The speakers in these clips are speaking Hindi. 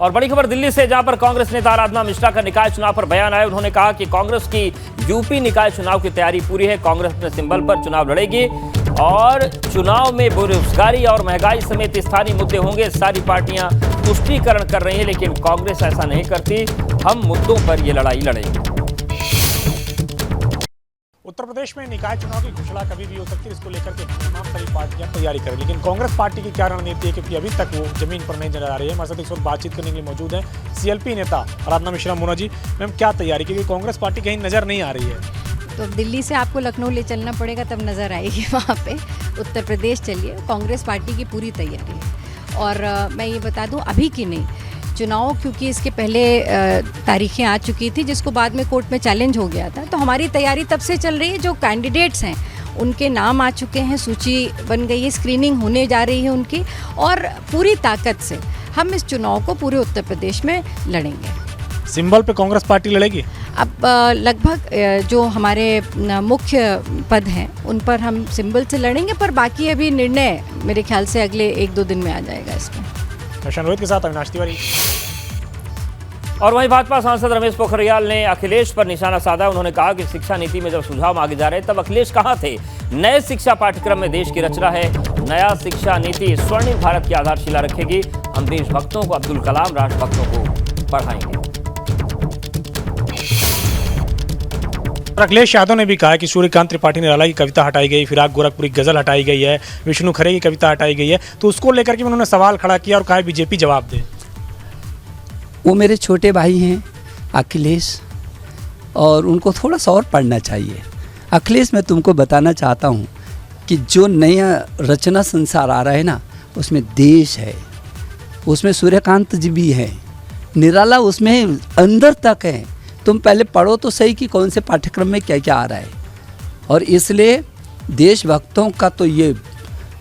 और बड़ी खबर दिल्ली से, जहां पर कांग्रेस नेता आराधना मिश्रा का निकाय चुनाव पर बयान आया। उन्होंने कहा कि कांग्रेस की यूपी निकाय चुनाव की तैयारी पूरी है। कांग्रेस अपने सिंबल पर चुनाव लड़ेगी और चुनाव में बेरोजगारी और महंगाई समेत स्थानीय मुद्दे होंगे। सारी पार्टियां तुष्टीकरण कर रही हैं, लेकिन कांग्रेस ऐसा नहीं करती। हम मुद्दों पर ये लड़ाई लड़ेंगे। उत्तर प्रदेश में निकाय चुनाव की घोषणा कभी भी हो सकती है, इसको लेकर के तमाम सारी पार्टियां तैयारी करें, लेकिन कांग्रेस पार्टी की क्या रणनीति है, क्योंकि अभी तक वो जमीन पर नहीं नजर आ रही है। हमारे साथ इस वक्त बातचीत करने के लिए मौजूद है सीएलपी नेता आराधना मिश्रा। मोना जी, मैम क्या तैयारी, क्योंकि कांग्रेस पार्टी कहीं नजर नहीं आ रही है? तो दिल्ली से आपको लखनऊ ले चलना पड़ेगा, तब नज़र आएगी वहाँ पे। उत्तर प्रदेश चलिए, कांग्रेस पार्टी की पूरी तैयारी है। और मैं ये बता दूँ, अभी की नहीं, चुनाव क्योंकि इसके पहले तारीखें आ चुकी थी, जिसको बाद में कोर्ट में चैलेंज हो गया था, तो हमारी तैयारी तब से चल रही है। जो कैंडिडेट्स हैं उनके नाम आ चुके हैं, सूची बन गई है, स्क्रीनिंग होने जा रही है उनकी, और पूरी ताकत से हम इस चुनाव को पूरे उत्तर प्रदेश में लड़ेंगे। सिंबल पे कांग्रेस पार्टी लड़ेगी? अब लगभग जो हमारे मुख्य पद हैं उन पर हम सिंबल से लड़ेंगे, पर बाकी अभी निर्णय मेरे ख्याल से अगले 1-2 दिन में आ जाएगा इसमें। रोहित के साथ अविनाश तिवारी। और वहीं भाजपा सांसद रमेश पोखरियाल ने अखिलेश पर निशाना साधा। उन्होंने कहा कि शिक्षा नीति में जब सुझाव मांगे जा रहे तब अखिलेश कहां थे। नए शिक्षा पाठ्यक्रम में देश की रचना है। नया शिक्षा नीति स्वर्णिम भारत की आधारशिला रखेगी। हम देशभक्तों को अब्दुल कलाम, राष्ट्रभक्तों को पढ़ाएंगे। अखिलेश यादव ने भी कहा कि सूर्यकांत त्रिपाठी निराला की कविता हटाई गई, फिराक गोरखपुरी गजल हटाई गई है, विष्णु खरे की कविता हटाई गई है, तो उसको लेकर के उन्होंने सवाल खड़ा किया और कहा बीजेपी जवाब दे। वो मेरे छोटे भाई हैं अखिलेश, और उनको थोड़ा सा और पढ़ना चाहिए। अखिलेश, मैं तुमको बताना चाहता हूँ कि जो नया रचना संसार आ रहा है ना, उसमें देश है, उसमें सूर्यकांत जी भी है, निराला उसमें अंदर तक है। तुम पहले पढ़ो तो सही कि कौन से पाठ्यक्रम में क्या क्या आ रहा है। और इसलिए देशभक्तों का तो ये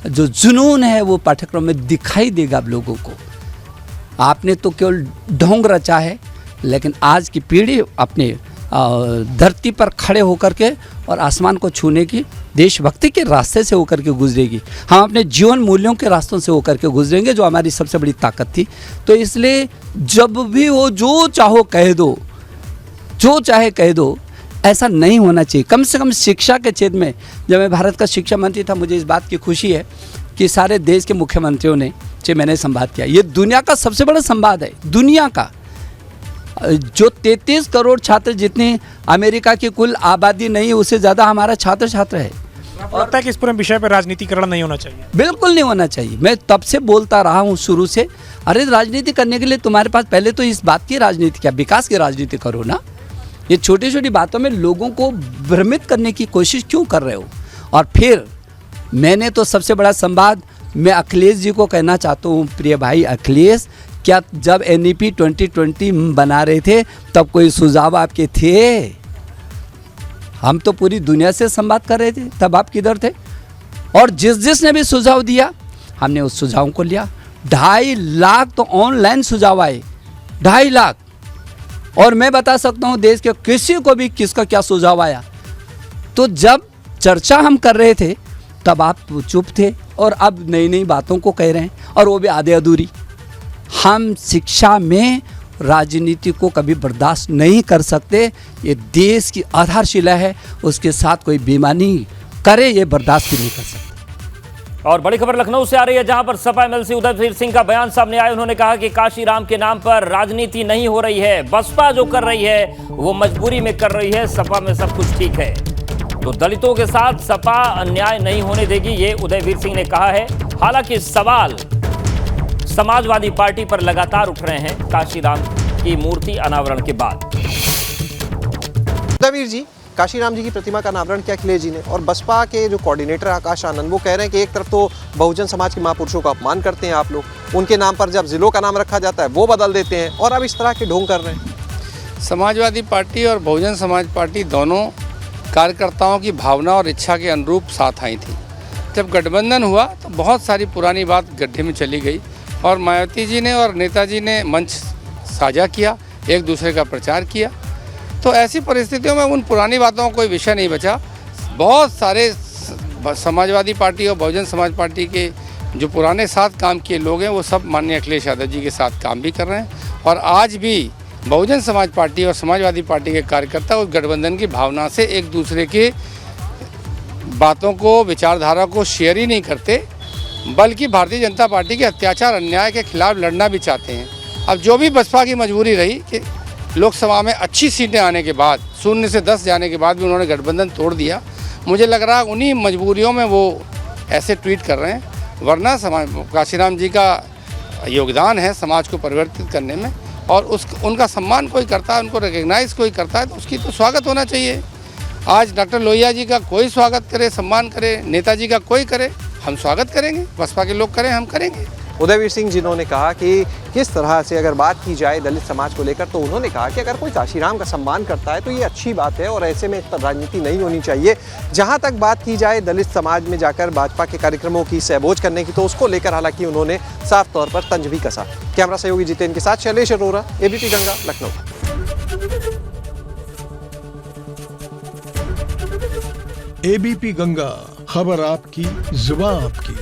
जो जुनून है वो पाठ्यक्रम में दिखाई देगा आप लोगों को। आपने तो केवल ढोंग रचा है, लेकिन आज की पीढ़ी अपने धरती पर खड़े होकर के और आसमान को छूने की देशभक्ति के रास्ते से होकर के गुजरेगी। हम अपने जीवन मूल्यों के रास्तों से होकर के गुजरेंगे, जो हमारी सबसे बड़ी ताकत थी। तो इसलिए जब भी हो जो चाहो कह दो, जो चाहे कह दो, ऐसा नहीं होना चाहिए। कम से कम शिक्षा के क्षेत्र में, जब मैं भारत का शिक्षा मंत्री था, मुझे इस बात की खुशी है कि सारे देश के मुख्यमंत्रियों ने से मैंने संवाद किया। ये दुनिया का सबसे बड़ा संवाद है, दुनिया का। जो 33 करोड़ छात्र, जितनी अमेरिका की कुल आबादी नहीं है, उससे ज़्यादा हमारा छात्र छात्र है। और लगता है कि इस पूरे विषय पर राजनीतिकरण नहीं होना चाहिए? बिल्कुल नहीं होना चाहिए। मैं तब से बोलता रहा हूँ शुरू से, अरे राजनीति करने के लिए तुम्हारे पास पहले तो इस बात की राजनीति क्या, विकास की राजनीति करो ना। ये छोटी छोटी बातों में लोगों को भ्रमित करने की कोशिश क्यों कर रहे हो? और फिर मैंने तो सबसे बड़ा संवाद मैं अखिलेश जी को कहना चाहता हूँ, प्रिय भाई अखिलेश, क्या जब NEP 2020 बना रहे थे तब कोई सुझाव आपके थे? हम तो पूरी दुनिया से संवाद कर रहे थे, तब आप किधर थे? और जिसने भी सुझाव दिया, हमने उस सुझाव को लिया। 2.5 लाख तो ऑनलाइन सुझाव आए, 2.5 लाख। और मैं बता सकता हूँ देश के किसी को भी किसका क्या सुझाव आया। तो जब चर्चा हम कर रहे थे तब आप चुप थे, और अब नई नई बातों को कह रहे हैं, और वो भी आधे अधूरी। हम शिक्षा में राजनीति को कभी बर्दाश्त नहीं कर सकते। ये देश की आधारशिला है, उसके साथ कोई बेईमानी करे ये बर्दाश्त भी नहीं कर सकते। और बड़ी खबर लखनऊ से आ रही है, जहां पर सपा MLC उदयवीर सिंह का बयान सामने आया। उन्होंने कहा कि काशीराम के नाम पर राजनीति नहीं हो रही है। बसपा जो कर रही है वो मजबूरी में कर रही है। सपा में सब कुछ ठीक है, तो दलितों के साथ सपा अन्याय नहीं होने देगी, ये उदयवीर सिंह ने कहा है। हालांकि सवाल समाजवादी पार्टी पर लगातार उठ रहे हैं काशीराम की मूर्ति अनावरण के बाद। उदयवीर जी, काशीराम जी की प्रतिमा का अनावरण किया अखिलेश जी ने, और बसपा के जो कोऑर्डिनेटर आकाश आनंद, वो कह रहे हैं कि एक तरफ तो बहुजन समाज के महापुरुषों का अपमान करते हैं आप लोग, उनके नाम पर जब जिलों का नाम रखा जाता है वो बदल देते हैं, और अब इस तरह के ढोंग कर रहे हैं। समाजवादी पार्टी और बहुजन समाज पार्टी दोनों कार्यकर्ताओं की भावना और इच्छा के अनुरूप साथ आई थी। जब गठबंधन हुआ तो बहुत सारी पुरानी बात गड्ढे में चली गई, और मायावती जी ने और नेताजी ने मंच साझा किया, एक दूसरे का प्रचार किया। तो ऐसी परिस्थितियों में उन पुरानी बातों का कोई विषय नहीं बचा। बहुत सारे समाजवादी पार्टी और बहुजन समाज पार्टी के जो पुराने साथ काम किए लोग हैं, वो सब माननीय अखिलेश यादव जी के साथ काम भी कर रहे हैं, और आज भी बहुजन समाज पार्टी और समाजवादी पार्टी के कार्यकर्ता उस गठबंधन की भावना से एक दूसरे के बातों को, विचारधारा को शेयर ही नहीं करते, बल्कि भारतीय जनता पार्टी के अत्याचार अन्याय के खिलाफ लड़ना भी चाहते हैं। अब जो भी बसपा की मजबूरी रही कि लोकसभा में अच्छी सीटें आने के बाद, 0 से 10 जाने के बाद भी उन्होंने गठबंधन तोड़ दिया, मुझे लग रहा है उन्हीं मजबूरियों में वो ऐसे ट्वीट कर रहे हैं। वरना काशीराम जी का योगदान है समाज को परिवर्तित करने में, और उनका सम्मान कोई करता है, उनको रिकग्नाइज कोई करता है तो उसकी तो स्वागत होना चाहिए। आज डॉक्टर लोहिया जी का कोई स्वागत करे, सम्मान करे, नेताजी का कोई करे, हम स्वागत करेंगे, बसपा के लोग करें, हम करेंगे। उदयवीर सिंह जिन्होंने कहा कि किस तरह से अगर बात की जाए दलित समाज को लेकर, तो उन्होंने कहा कि अगर कोई काशीराम का सम्मान करता है तो ये अच्छी बात है और ऐसे में राजनीति नहीं होनी चाहिए। जहां तक बात की जाए दलित समाज में जाकर भाजपा के कार्यक्रमों की सहबोझ करने की, तो उसको लेकर हालांकि उन्होंने साफ तौर पर तंज भी कसा। कैमरा सहयोगी जितेंद्र के साथ शैलेश अरोरा, एबीपी गंगा, लखनऊ। एबीपी गंगा, खबर आपकी, जुबान आपकी।